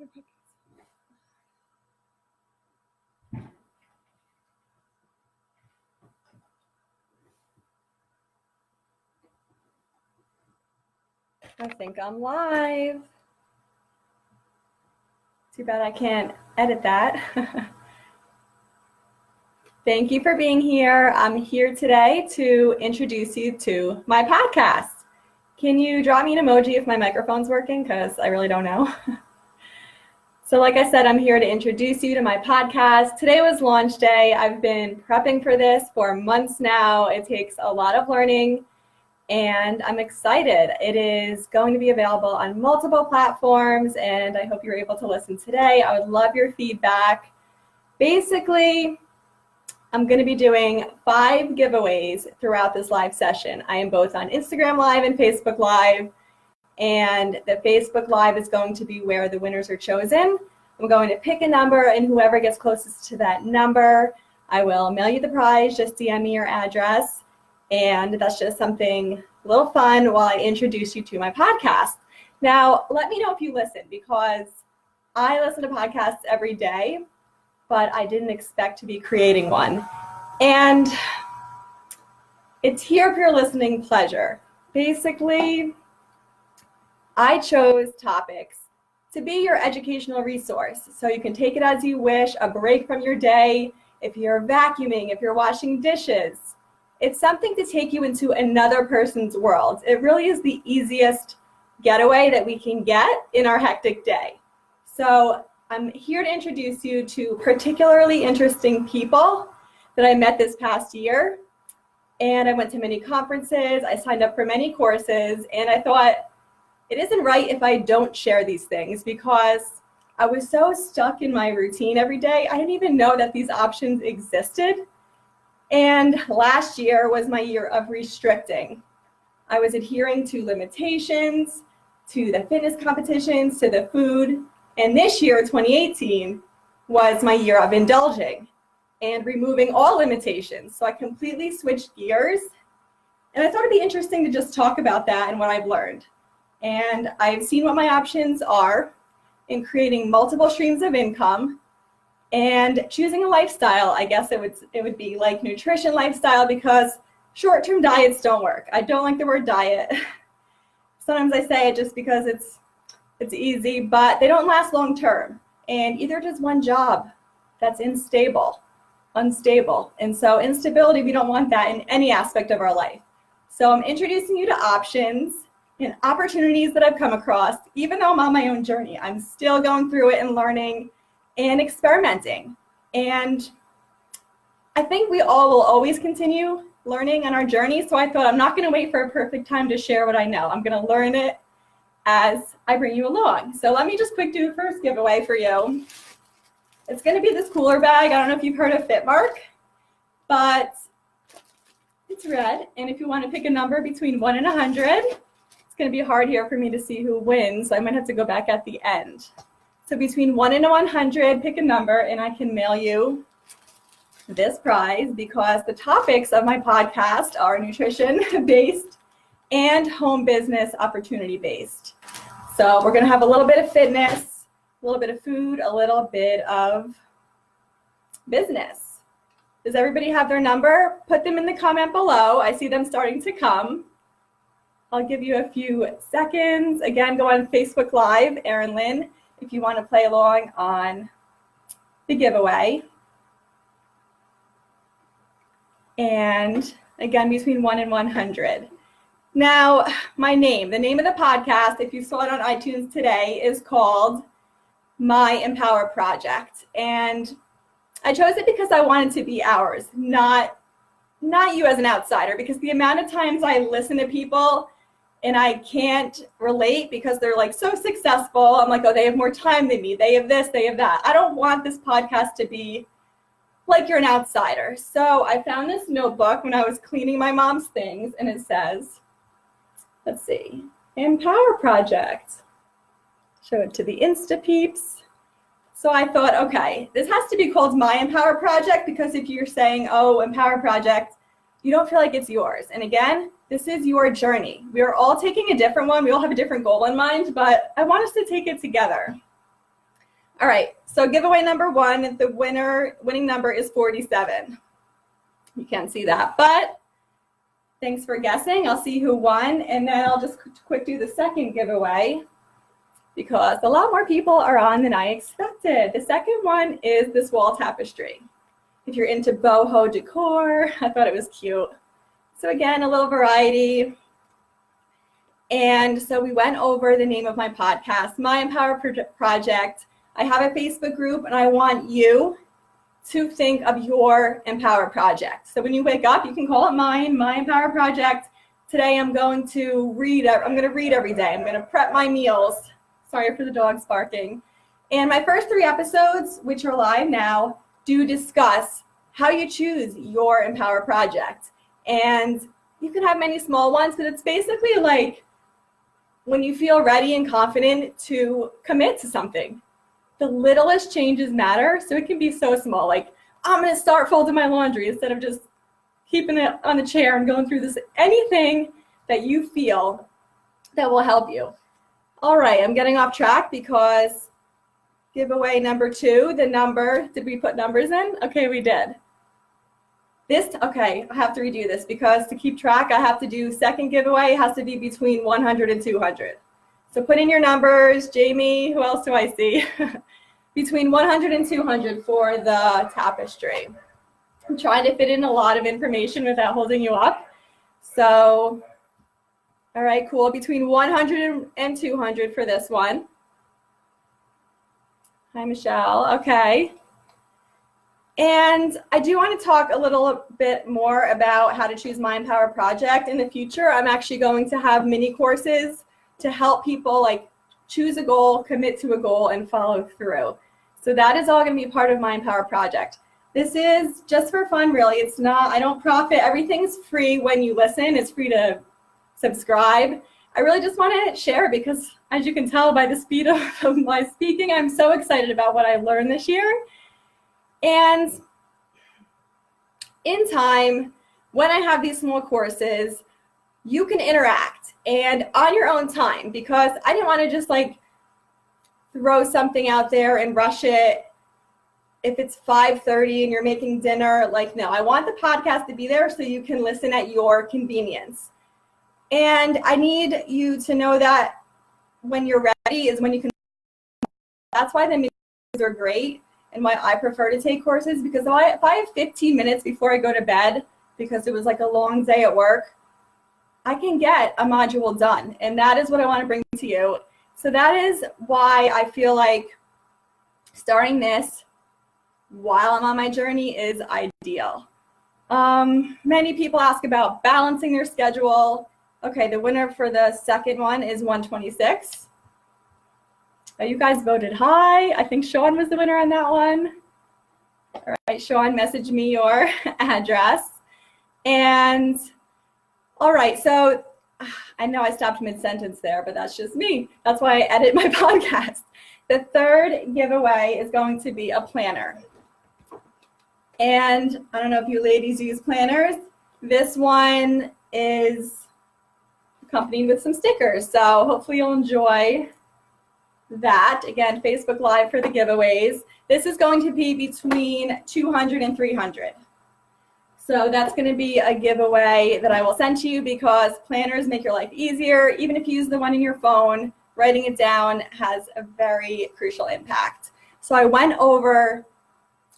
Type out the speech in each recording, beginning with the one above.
I think I'm live. Too bad I can't edit that. Thank you for being here. I'm here today to introduce you to my podcast. Can you drop me an emoji if my microphone's working? Because I really don't know. So like I said, I'm here to introduce you to my podcast. Today was launch day. I've been prepping for this for months now. It takes a lot of learning, and I'm excited. It is going to be available on multiple platforms, and I hope you're able to listen today. I would love your feedback. Basically, I'm going to be doing 5 giveaways throughout this live session. I am both on Instagram Live and Facebook Live, and the Facebook Live is going to be where the winners are chosen. I'm going to pick a number, and whoever gets closest to that number, I will mail you the prize. Just DM me your address. And that's just something a little fun while I introduce you to my podcast. Now, let me know if you listen, because I listen to podcasts every day, but I didn't expect to be creating one. And it's here for your listening pleasure. Basically, I chose topics to be your educational resource, so you can take it as you wish, a break from your day, if you're vacuuming, if you're washing dishes. It's something to take you into another person's world. It really is the easiest getaway that we can get in our hectic day. So I'm here to introduce you to particularly interesting people that I met this past year. And I went to many conferences, I signed up for many courses, and I thought it isn't right if I don't share these things, because I was so stuck in my routine every day. I didn't even know that these options existed. And last year was my year of restricting. I was adhering to limitations, to the fitness competitions, to the food. And this year, 2018, was my year of indulging and removing all limitations. So I completely switched gears. And I thought it'd be interesting to just talk about that and what I've learned. And I've seen what my options are in creating multiple streams of income and choosing a lifestyle. I guess it would be like nutrition lifestyle, because short-term diets don't work. I don't like the word diet. Sometimes I say it just because it's easy, but they don't last long-term. And either does one job that's unstable. And so instability, we don't want that in any aspect of our life. So I'm introducing you to options and opportunities that I've come across. Even though I'm on my own journey, I'm still going through it and learning and experimenting. And I think we all will always continue learning on our journey. So I thought, I'm not going to wait for a perfect time to share what I know. I'm going to learn it as I bring you along. So let me just quick do the first giveaway for you. It's going to be this cooler bag. I don't know if you've heard of Embark, but it's red. And if you want to pick a number between 1 and 100, it's going to be hard here for me to see who wins. So I might have to go back at the end. So between 1 and 100, pick a number, and I can mail you this prize, because the topics of my podcast are nutrition-based and home business opportunity-based. So we're going to have a little bit of fitness, a little bit of food, a little bit of business. Does everybody have their number? Put them in the comment below. I see them starting to come. I'll give you a few seconds. Again, go on Facebook Live, Erin Lynn, if you want to play along on the giveaway. And again, between 1 and 100. Now, the name of the podcast, if you saw it on iTunes today, is called My Empower Project. And I chose it because I wanted to be ours, not you as an outsider, because the amount of times I listen to people and I can't relate because they're like so successful. I'm like, oh, they have more time than me. They have this, they have that. I don't want this podcast to be like you're an outsider. So I found this notebook when I was cleaning my mom's things, and it says, let's see, Empower Project. Show it to the Insta peeps. So I thought, okay, this has to be called My Empower Project, because if you're saying, oh, Empower Project, you don't feel like it's yours. And again, this is your journey. We are all taking a different one. We all have a different goal in mind, but I want us to take it together. All right, so giveaway number 1, the winning number is 47. You can't see that, but thanks for guessing. I'll see who won, and then I'll just quick do the second giveaway because a lot more people are on than I expected. The second one is this wall tapestry. If you're into boho decor, I thought it was cute. So again, a little variety. And so we went over the name of my podcast, My Empower Project. I have a Facebook group, and I want you to think of your Empower Project. So when you wake up, you can call it mine, My Empower Project. Today I'm going to read every day. I'm going to prep my meals. Sorry for the dogs barking. And my first 3 episodes, which are live now, do discuss how you choose your Empower Project. And you can have many small ones, but it's basically like when you feel ready and confident to commit to something. The littlest changes matter, so it can be so small. Like, I'm going to start folding my laundry instead of just keeping it on the chair and going through this. Anything that you feel that will help you. All right, I'm getting off track because giveaway number 2, the number, did we put numbers in? Okay, we did. Okay, I have to redo this because to keep track, I have to do second giveaway. It has to be between 100 and 200. So put in your numbers. Jamie, who else do I see? Between 100 and 200 for the tapestry. I'm trying to fit in a lot of information without holding you up. So, all right, cool. Between 100 and 200 for this one. Hi, Michelle. Okay. And I do want to talk a little bit more about how to choose My Empower Project. In the future, I'm actually going to have mini courses to help people like choose a goal, commit to a goal, and follow through. So that is all going to be part of My Empower Project. This is just for fun, really. It's not, I don't profit. Everything's free when you listen. It's free to subscribe. I really just want to share because, as you can tell by the speed of my speaking, I'm so excited about what I learned this year. And in time, when I have these small courses, you can interact and on your own time, because I didn't want to just like throw something out there and rush it. If it's 5:30 and you're making dinner, like, no, I want the podcast to be there so you can listen at your convenience. And I need you to know that when you're ready is when you can. That's why the meetings are great and why I prefer to take courses, because if I have 15 minutes before I go to bed, because it was like a long day at work, I can get a module done. And that is what I want to bring to you. So that is why I feel like starting this while I'm on my journey is ideal. Many people ask about balancing their schedule. Okay, the winner for the second one is 126. You guys voted high. I think Sean was the winner on that one. All right, Sean, message me your address. And all right, so I know I stopped mid-sentence there, but that's just me. That's why I edit my podcast. The third giveaway is going to be a planner. And I don't know if you ladies use planners. This one is accompanied with some stickers. So hopefully you'll enjoy that. Again, Facebook Live for the giveaways. This is going to be between 200 and 300. So that's going to be a giveaway that I will send to you, because planners make your life easier. Even if you use the one in your phone, writing it down has a very crucial impact. So I went over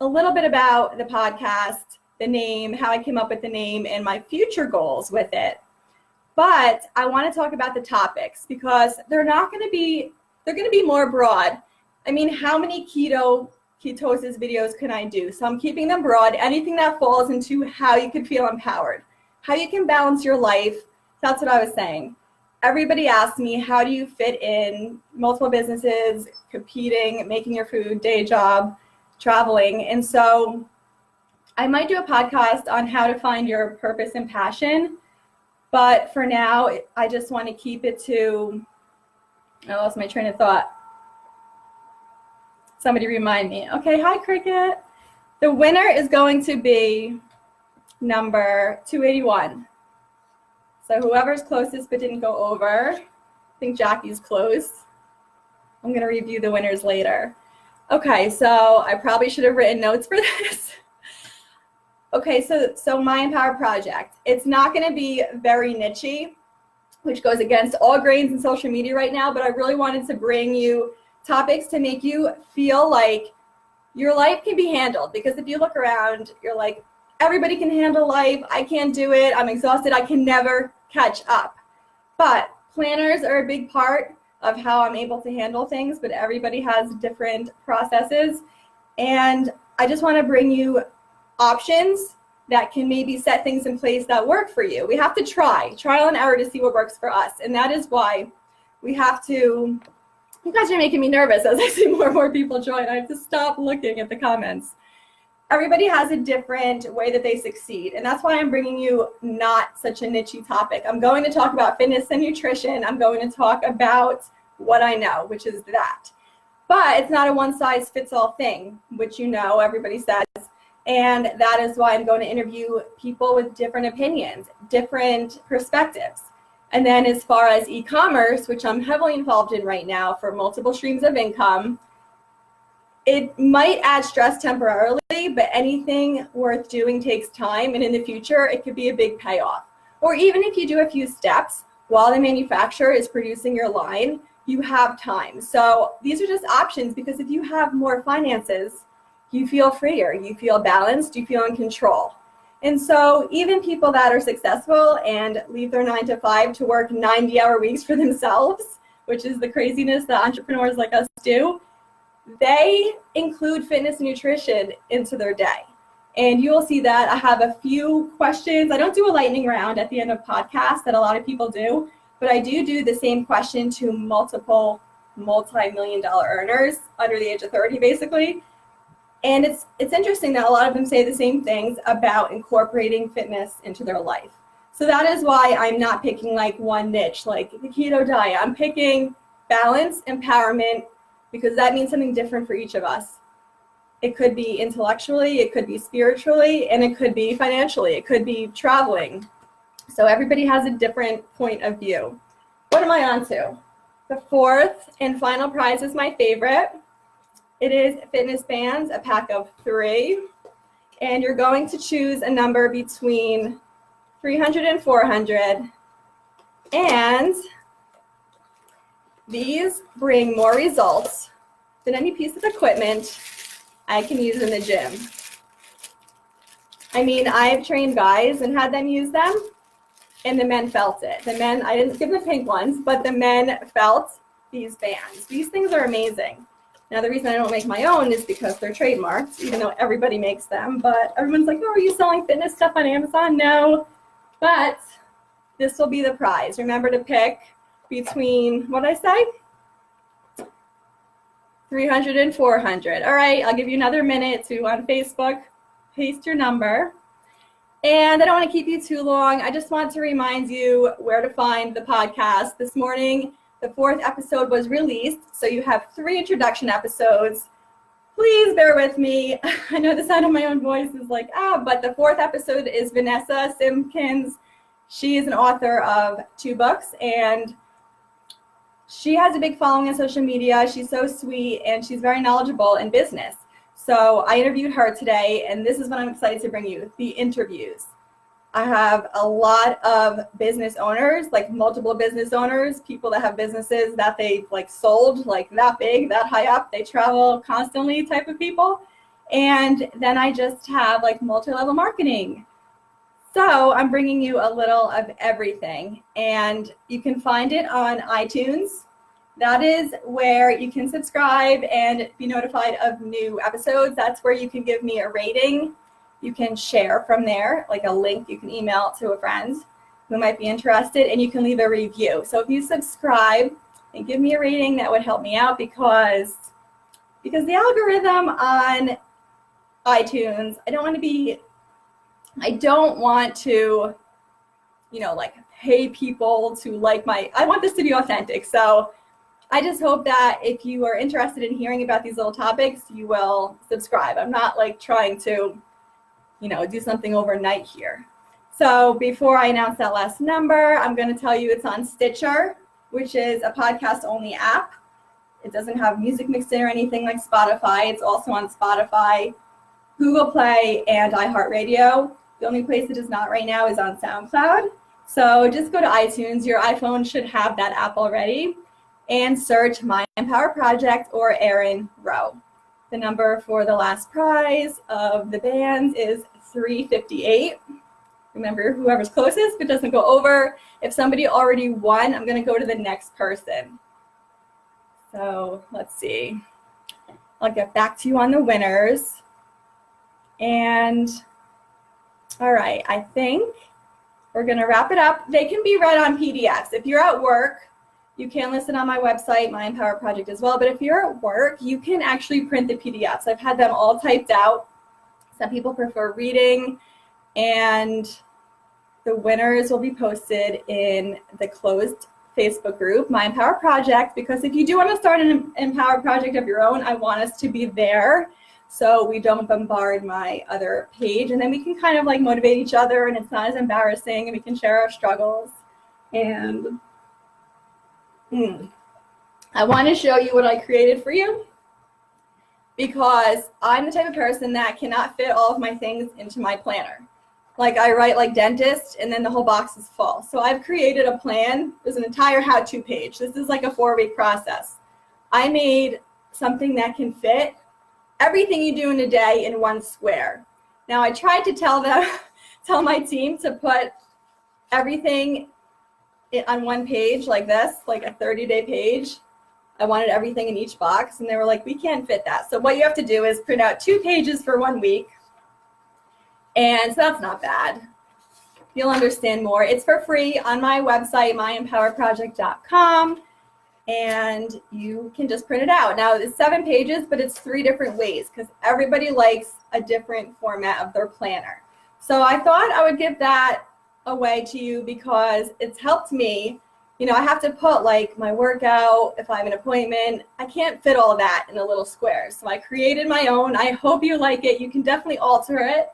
a little bit about the podcast, the name, how I came up with the name, and my future goals with it. But I want to talk about the topics, because they're going to be more broad. I mean, how many ketosis videos can I do? So I'm keeping them broad. Anything that falls into how you can feel empowered, how you can balance your life. That's what I was saying. Everybody asks me, how do you fit in multiple businesses, competing, making your food, day job, traveling? And so I might do a podcast on how to find your purpose and passion. But for now, I just want to keep it to, I lost my train of thought. Somebody remind me. Okay, hi, Cricket. The winner is going to be number 281. So whoever's closest but didn't go over, I think Jackie's close. I'm going to review the winners later. Okay, so I probably should have written notes for this. Okay, so my Empower project, it's not going to be very nichey, which goes against all grains in social media right now, but I really wanted to bring you topics to make you feel like your life can be handled. Because if you look around, you're like, everybody can handle life. I can't do it. I'm exhausted. I can never catch up. But planners are a big part of how I'm able to handle things, but everybody has different processes. And I just want to bring you options that can maybe set things in place that work for you. We have to trial and error to see what works for us. And that is why we have to, you guys are making me nervous as I see more and more people join. I have to stop looking at the comments. Everybody has a different way that they succeed. And that's why I'm bringing you not such a niche topic. I'm going to talk about fitness and nutrition. I'm going to talk about what I know, which is that. But it's not a one size fits all thing, which you know, everybody says. And that is why I'm going to interview people with different opinions, different perspectives. And then as far as e-commerce, which I'm heavily involved in right now for multiple streams of income, it might add stress temporarily, but anything worth doing takes time. And in the future, it could be a big payoff. Or even if you do a few steps while the manufacturer is producing your line, you have time. So these are just options, because if you have more finances, you feel freer, you feel balanced, you feel in control. And so even people that are successful and leave their 9 to 5 to work 90-hour weeks for themselves, which is the craziness that entrepreneurs like us do, they include fitness and nutrition into their day. And you will see that I have a few questions. I don't do a lightning round at the end of podcasts that a lot of people do, but I do the same question to multiple multi-million-dollar earners under the age of 30, basically. And it's interesting that a lot of them say the same things about incorporating fitness into their life. So that is why I'm not picking like one niche, like the keto diet. I'm picking balance, empowerment, because that means something different for each of us. It could be intellectually, it could be spiritually, and it could be financially. It could be traveling. So everybody has a different point of view. What am I on to? The fourth and final prize is my favorite. It is fitness bands, a pack of 3. And you're going to choose a number between 300 and 400. And these bring more results than any piece of equipment I can use in the gym. I mean, I've trained guys and had them use them, and the men felt it. The men, I didn't give the pink ones, but the men felt these bands. These things are amazing. Now, the reason I don't make my own is because they're trademarked, even though everybody makes them. But everyone's like, oh, are you selling fitness stuff on Amazon? No. But this will be the prize. Remember to pick between, what did I say? 300 and 400. All right, I'll give you another minute to, on Facebook, paste your number. And I don't want to keep you too long. I just want to remind you where to find the podcast. This morning, the 4th episode was released, so you have 3 introduction episodes. Please bear with me. I know the sound of my own voice is like, but the 4th episode is Vanessa Simpkins. She is an author of 2 books, and she has a big following on social media. She's so sweet, and she's very knowledgeable in business. So I interviewed her today, and this is what I'm excited to bring you, the interviews. I have a lot of business owners, like multiple business owners, people that have businesses that they like sold, like that big, that high up, they travel constantly type of people. And then I just have like multi-level marketing. So I'm bringing you a little of everything, and you can find it on iTunes. That is where you can subscribe and be notified of new episodes. That's where you can give me a rating. You can share from there, like a link you can email to a friend who might be interested, and you can leave a review. So if you subscribe and give me a rating, that would help me out, because the algorithm on iTunes, I don't want to, like pay people to like I want this to be authentic. So I just hope that if you are interested in hearing about these little topics, you will subscribe. I'm not like trying to do something overnight here. So before I announce that last number, I'm going to tell you it's on Stitcher, which is a podcast-only app. It doesn't have music mixed in or anything like Spotify. It's also on Spotify, Google Play, and iHeartRadio. The only place it is not right now is on SoundCloud. So just go to iTunes. Your iPhone should have that app already, and search My Empower Project or Erin Roe. The number for the last prize of the bands is $358. Remember, whoever's closest, if it doesn't go over. If somebody already won, I'm going to go to the next person. So let's see. I'll get back to you on the winners. And all right, I think we're going to wrap it up. They can be read on PDFs. If you're at work, you can listen on my website, My Empower Project as well. But if you're at work, you can actually print the PDFs. I've had them all typed out. Some people prefer reading, and the winners will be posted in the closed Facebook group, My Empower Project, because if you do want to start an Empower Project of your own, I want us to be there so we don't bombard my other page, and then we can kind of like motivate each other, and it's not as embarrassing, and we can share our struggles. And I want to show you what I created for you, because I'm the type of person that cannot fit all of my things into my planner. Like I write like dentist, and then the whole box is full. So I've created a plan. There's an entire how-to page. This is like a 4-week process. I made something that can fit everything you do in a day in one square. Now I tried to tell my team to put everything on one page like this, like a 30-day page. I wanted everything in each box, and they were like, we can't fit that. So what you have to do is print out 2 pages for 1 week. And so that's not bad. You'll understand more. It's for free on my website, myempowerproject.com, and you can just print it out. Now it's 7 pages, but it's 3 different ways because everybody likes a different format of their planner. So I thought I would give that away to you because it's helped me. You know, I have to put like my workout, if I have an appointment. I can't fit all that in a little square. So I created my own. I hope you like it. You can definitely alter it.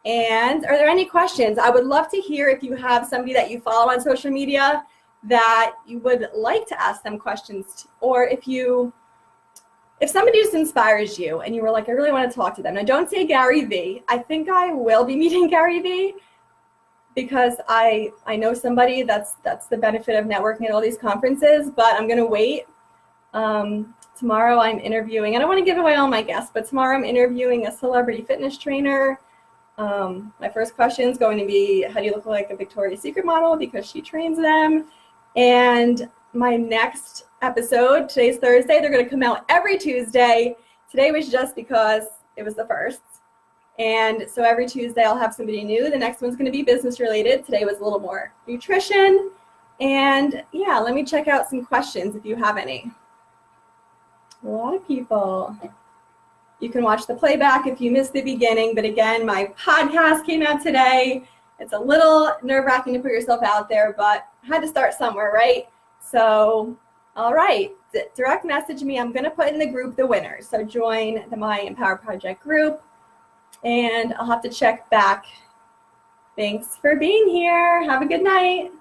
And are there any questions? I would love to hear if you have somebody that you follow on social media that you would like to ask them questions to, or if somebody just inspires you and you were like, I really want to talk to them. Now don't say Gary V. I think I will be meeting Gary V because I know somebody that's the benefit of networking at all these conferences, but I'm going to wait. Tomorrow I'm interviewing, I don't want to give away all my guests, but tomorrow I'm interviewing a celebrity fitness trainer. My first question is going to be, how do you look like a Victoria's Secret model? Because she trains them. And my next episode, today's Thursday, they're going to come out every Tuesday. Today was just because it was the first. And so every Tuesday I'll have somebody new. The next one's going to be business related. Today was a little more nutrition. And yeah, let me check out some questions if you have any. A lot of people. You can watch the playback if you missed the beginning. But again, my podcast came out today. It's a little nerve-wracking to put yourself out there, but I had to start somewhere, right? So, all right, direct message me. I'm going to put in the group the winners. So join the My Empower Project group, and I'll have to check back. Thanks for being here. Have a good night.